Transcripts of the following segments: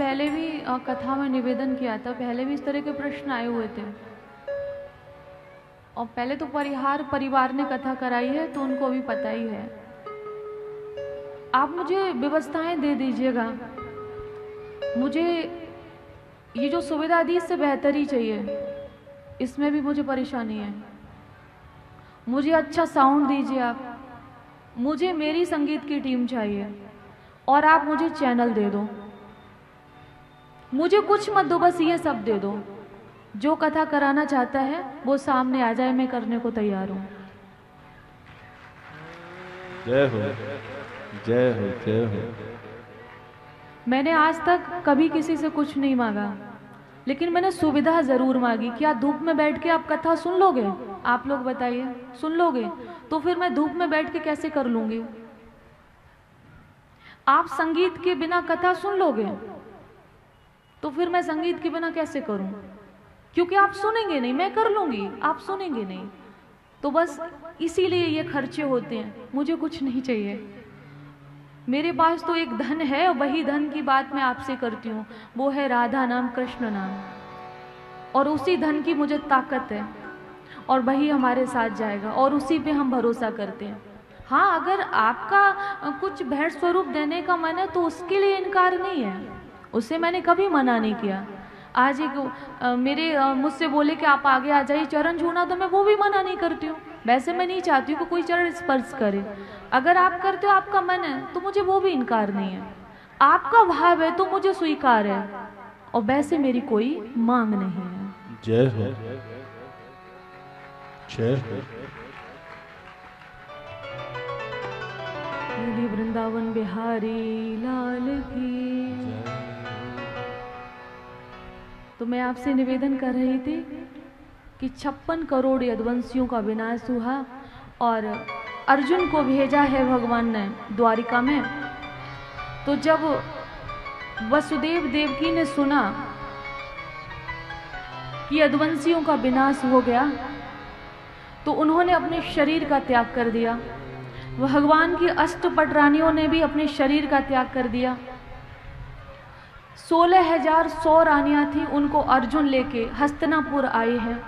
पहले भी कथा में निवेदन किया था, पहले भी इस तरह के प्रश्न आए हुए थे। और पहले तो परिवार ने कथा कराई है तो उनको भी पता ही है। आप मुझे व्यवस्थाएं दे दीजिएगा, मुझे ये जो सुविधा दी इससे बेहतर ही चाहिए, इसमें भी मुझे परेशानी है। मुझे अच्छा साउंड दीजिए आप, मुझे मेरी संगीत की टीम चाहिए और आप मुझे चैनल दे दो। मुझे कुछ मत दो, बस ये सब दे दो। जो कथा कराना चाहता है वो सामने आ जाए, मैं करने को तैयार हूं। जय हो, जय हो, जय हो। मैंने आज तक कभी किसी से कुछ नहीं मांगा, लेकिन मैंने सुविधा जरूर मांगी। क्या धूप में बैठ के आप कथा सुन लोगे? आप लोग बताइए, सुन लोगे? तो फिर मैं धूप में बैठ के कैसे कर लूंगी? आप संगीत के बिना कथा सुन लोगे तो फिर मैं संगीत के बिना कैसे करूं? क्योंकि आप सुनेंगे नहीं, मैं कर लूंगी, आप सुनेंगे नहीं। तो बस इसीलिए ये खर्चे होते हैं। मुझे कुछ नहीं चाहिए, मेरे पास तो एक धन है और वही धन की बात मैं आपसे करती हूँ, वो है राधा नाम, कृष्ण नाम। और उसी धन की मुझे ताकत है और वही हमारे साथ जाएगा और उसी पे हम भरोसा करते हैं। हाँ, अगर आपका कुछ भेंट स्वरूप देने का मन है तो उसके लिए इनकार नहीं है, उससे मैंने कभी मना नहीं किया। आज एक मुझसे बोले कि आप आगे आ जाइए चरण छूना, तो मैं वो भी मना नहीं करती हूँ। वैसे मैं नहीं चाहती हूँ कि कोई चरण स्पर्श करे। अगर आप करते हो, आपका मन है, तो मुझे वो भी इनकार नहीं है। आपका भाव है तो मुझे स्वीकार है, और वैसे मेरी कोई मांग नहीं है। जय हो, जय हो। वृंदावन बिहारी लाल की। तो मैं आपसे निवेदन कर रही थी कि 56 करोड़ यदुवंशियों का विनाश हुआ और अर्जुन को भेजा है भगवान ने द्वारिका में। तो जब वसुदेव देवकी ने सुना कि यदुवंशियों का विनाश हो गया, तो उन्होंने अपने शरीर का त्याग कर दिया। भगवान की अष्टपट रानियों ने भी अपने शरीर का त्याग कर दिया। 16,100 रानियां थी, उनको अर्जुन लेके हस्तिनापुर आए हैं।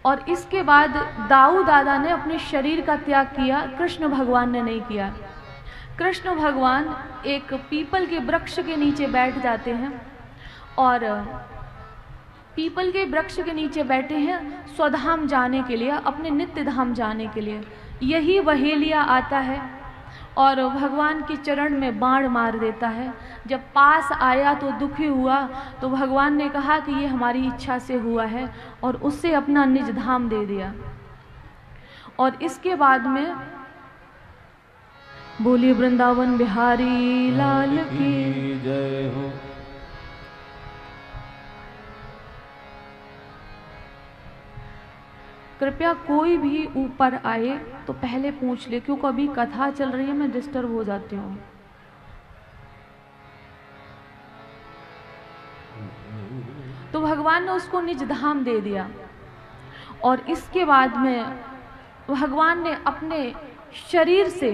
और इसके बाद दाऊ दादा ने अपने शरीर का त्याग किया, कृष्ण भगवान ने नहीं किया। कृष्ण भगवान एक पीपल के वृक्ष के नीचे बैठ जाते हैं और पीपल के वृक्ष के नीचे बैठे हैं स्वधाम जाने के लिए, अपने नित्य धाम जाने के लिए। यही वहेलिया आता है और भगवान के चरण में बाण मार देता है। जब पास आया तो दुखी हुआ, तो भगवान ने कहा कि ये हमारी इच्छा से हुआ है, और उससे अपना निज धाम दे दिया। और इसके बाद में बोली वृंदावन बिहारी लाल की जय हो। कृपया कोई भी ऊपर आए तो पहले पूछ ले, क्योंकि अभी कथा चल रही है, मैं डिस्टर्ब हो जाती हूँ। तो भगवान ने उसको निज धाम दे दिया। और इसके बाद में भगवान ने अपने शरीर से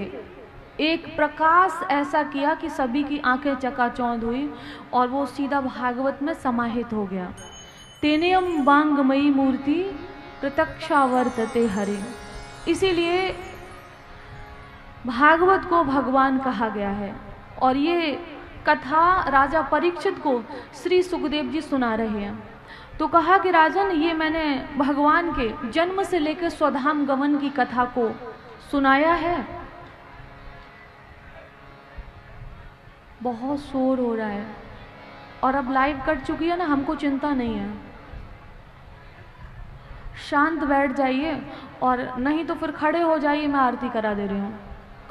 एक प्रकाश ऐसा किया कि सभी की आंखें चकाचौंध हुई और वो सीधा भागवत में समाहित हो गया। तेनेयम वांगमयी मूर्ति प्रत्यक्षा वर्तते हरे। इसीलिए भागवत को भगवान कहा गया है। और ये कथा राजा परीक्षित को श्री सुखदेव जी सुना रहे हैं। तो कहा कि राजन, ये मैंने भगवान के जन्म से लेकर स्वधाम गमन की कथा को सुनाया है। बहुत शोर हो रहा है और अब लाइव कट चुकी है ना, हमको चिंता नहीं है। शांत बैठ जाइए, और नहीं तो फिर खड़े हो जाइए, मैं आरती करा दे रही हूँ।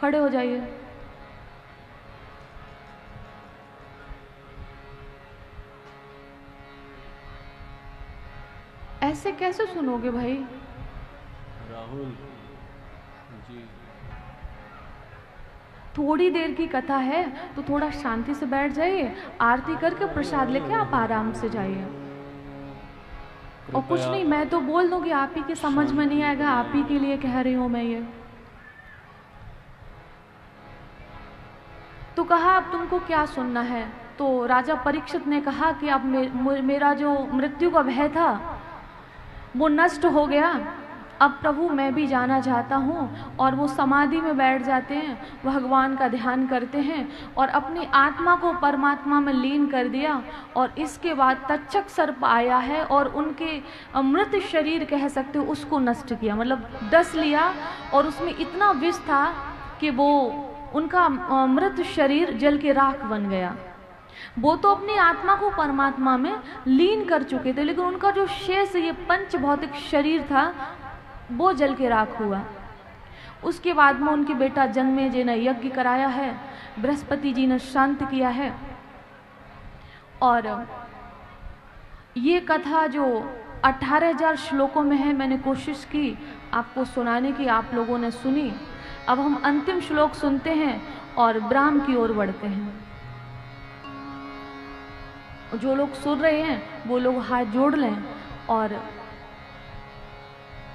खड़े हो जाइए। ऐसे कैसे सुनोगे भाई? राहुल जी, थोड़ी देर की कथा है तो थोड़ा शांति से बैठ जाइए, आरती करके प्रसाद लेके आप आराम से जाइए। और कुछ नहीं, मैं तो बोल दूंगी, आप ही के समझ में नहीं आएगा, आप ही के लिए कह रही हूं मैं ये। तो कहा अब तुमको क्या सुनना है? तो राजा परीक्षित ने कहा कि अब मेरा जो मृत्यु का भय था वो नष्ट हो गया, अब प्रभु मैं भी जाना चाहता हूँ। और वो समाधि में बैठ जाते हैं, भगवान का ध्यान करते हैं और अपनी आत्मा को परमात्मा में लीन कर दिया। और इसके बाद तक्षक सर्प आया है और उनके मृत शरीर कह सकते हो उसको नष्ट किया, मतलब डस लिया। और उसमें इतना विष था कि वो उनका मृत शरीर जल के राख बन गया। वो तो अपनी आत्मा को परमात्मा में लीन कर चुके थे, लेकिन उनका जो शेष ये पंच भौतिक शरीर था वो जल के राख हुआ। उसके बाद में उनके बेटा जन्मेजय ने यज्ञ कराया है, बृहस्पति जी ने शांत किया है। और ये कथा जो 18,000 श्लोकों में है, मैंने कोशिश की आपको सुनाने की, आप लोगों ने सुनी। अब हम अंतिम श्लोक सुनते हैं और ब्राह्म की ओर बढ़ते हैं। जो लोग सुन रहे हैं वो लोग हाथ जोड़ लें और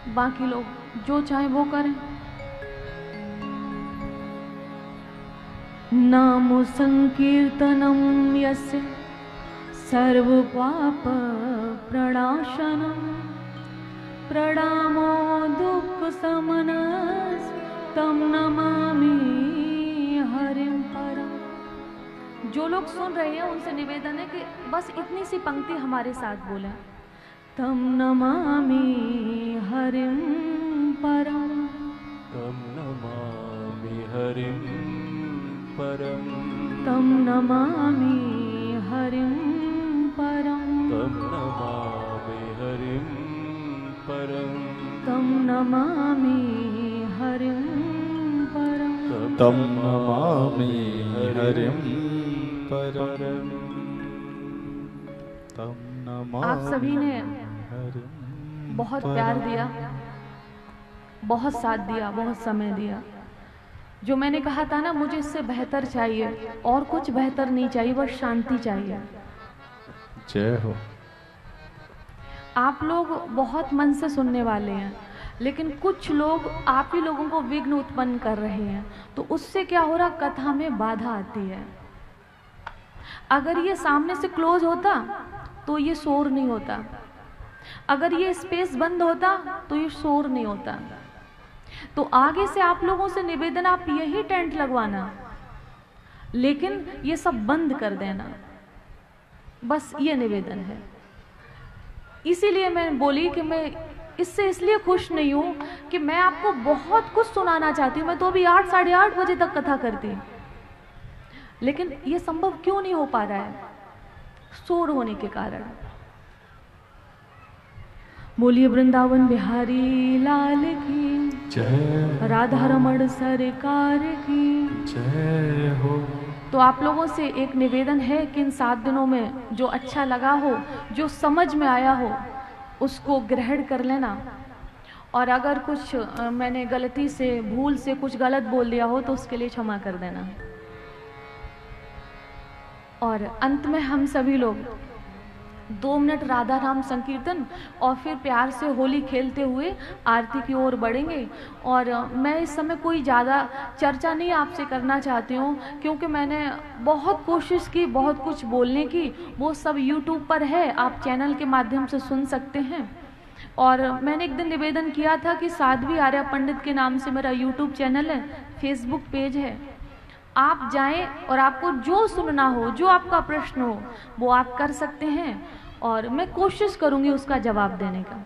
बाकी लोग जो चाहे वो करें। नाम संकीर्तनम यस्य सर्व पाप प्रणाशनम प्रणामो दुःख समनस् तम नमामि हरिं परम। जो लोग सुन रहे हैं उनसे निवेदन है कि बस इतनी सी पंक्ति हमारे साथ बोलें, तम नमामि हरिं परम। तम नमामि हरिं परम। तम नमामि हरिं परम। तम नमामि हरिं परम। तम नमामि हरिं परम। तम नमामि हरिं परम। तम नमामि। आप सभी ने बहुत प्यार दिया, बहुत साथ दिया, बहुत समय दिया। जो मैंने कहा था ना, मुझे इससे बेहतर चाहिए, और कुछ बेहतर नहीं चाहिए, बस शांति चाहिए। जय हो। आप लोग बहुत मन से सुनने वाले हैं, लेकिन कुछ लोग आप ही लोगों को विघ्न उत्पन्न कर रहे हैं। तो उससे क्या हो रहा, कथा में बाधा आती है। अगर ये सामने से क्लोज होता तो ये शोर नहीं होता, अगर ये स्पेस बंद होता तो ये शोर नहीं होता। तो आगे से आप लोगों से निवेदन, आप यही टेंट लगवाना, लेकिन ये सब बंद कर देना, बस ये निवेदन है। इसीलिए मैं बोली कि मैं इससे इसलिए खुश नहीं हूं कि मैं आपको बहुत कुछ सुनाना चाहती हूँ। मैं तो अभी 8 साढ़े 8 बजे तक कथा करती हूँ, लेकिन ये संभव क्यों नहीं हो पा रहा है, शोर होने के कारण। बोलिए वृंदावन बिहारी लाल की जय। राधा रमण सरकार की जय हो। तो आप लोगों से एक निवेदन है कि इन 7 दिनों में जो अच्छा लगा हो, जो समझ में आया हो, उसको ग्रहण कर लेना। और अगर कुछ मैंने गलती से, भूल से कुछ गलत बोल दिया हो तो उसके लिए क्षमा कर देना। और अंत में हम सभी लोग 2 मिनट राधा नाम संकीर्तन और फिर प्यार से होली खेलते हुए आरती की ओर बढ़ेंगे। और मैं इस समय कोई ज़्यादा चर्चा नहीं आपसे करना चाहती हूँ, क्योंकि मैंने बहुत कोशिश की बहुत कुछ बोलने की, वो सब YouTube पर है, आप चैनल के माध्यम से सुन सकते हैं। और मैंने एक दिन निवेदन किया था कि साध्वी आर्या पंडित के नाम से मेरा YouTube चैनल है, फेसबुक पेज है, आप जाएं और आपको जो सुनना हो, जो आपका प्रश्न हो वो आप कर सकते हैं, और मैं कोशिश करूंगी उसका जवाब देने का।